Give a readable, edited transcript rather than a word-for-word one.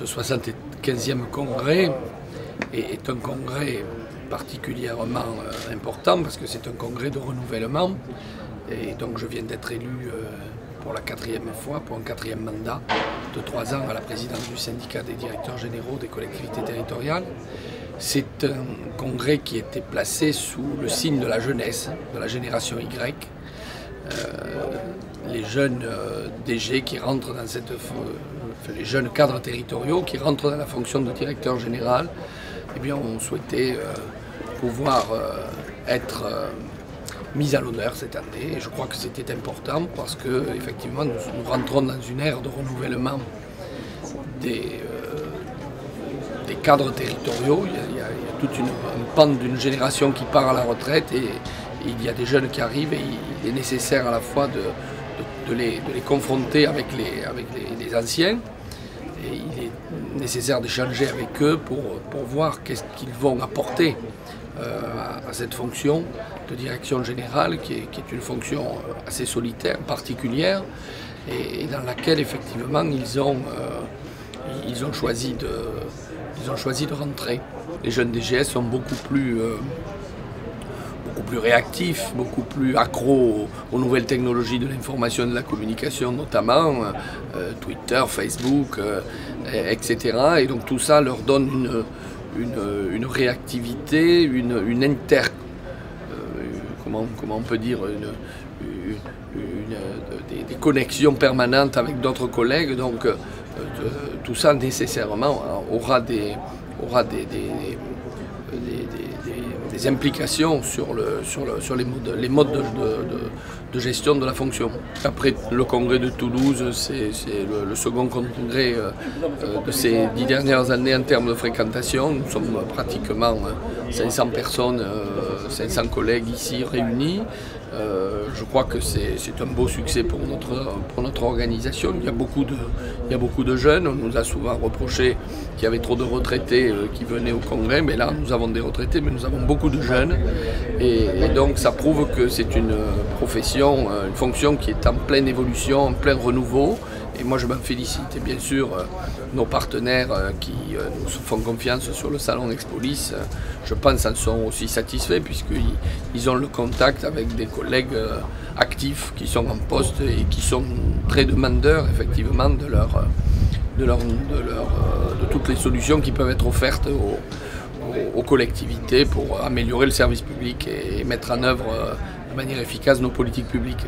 Ce 75e congrès est un congrès particulièrement important parce que c'est un congrès de renouvellement. Et donc je viens d'être élu pour la 4e fois, pour un 4e mandat de 3 ans à la présidence du syndicat des directeurs généraux des collectivités territoriales. C'est un congrès qui était placé sous le signe de la jeunesse, de la génération Y. Les jeunes DG qui rentrent dans cette... les jeunes cadres territoriaux qui rentrent dans la fonction de directeur général, eh bien, on souhaitait pouvoir être mis à l'honneur cette année. Et je crois que c'était important parce que effectivement nous rentrons dans une ère de renouvellement des cadres territoriaux. Il y a toute une pente d'une génération qui part à la retraite et il y a des jeunes qui arrivent et il est nécessaire à la fois de les confronter avec les anciens. Et il est nécessaire d'échanger avec eux pour voir qu'est-ce qu'ils vont apporter à cette fonction de direction générale qui est une fonction assez solitaire, particulière et dans laquelle effectivement ils ont choisi de rentrer. Les jeunes DGS sont beaucoup plus réactifs, beaucoup plus accros aux nouvelles technologies de l'information et de la communication notamment, Twitter, Facebook, etc. Et donc tout ça leur donne une réactivité, comment on peut dire, des connexions permanentes avec d'autres collègues. Donc tout ça nécessairement aura des implications sur les modes de gestion de la fonction. Après le congrès de Toulouse, c'est le second congrès de ces 10 dernières années en termes de fréquentation. Nous sommes pratiquement 500 personnes, 500 collègues ici réunis. Je crois que c'est un beau succès pour notre organisation. Il y a beaucoup de jeunes. On nous a souvent reproché qu'il y avait trop de retraités qui venaient au congrès, mais là nous avons des retraités, mais nous avons beaucoup de jeunes. Et donc ça prouve que c'est une profession, une fonction qui est en pleine évolution, en plein renouveau. Et moi je m'en félicite. Et bien sûr, nos partenaires qui nous font confiance sur le salon Expolis, je pense en sont aussi satisfaits puisqu'ils ont le contact avec des collègues actifs qui sont en poste et qui sont très demandeurs effectivement de toutes les solutions qui peuvent être offertes aux collectivités pour améliorer le service public et mettre en œuvre de manière efficace nos politiques publiques.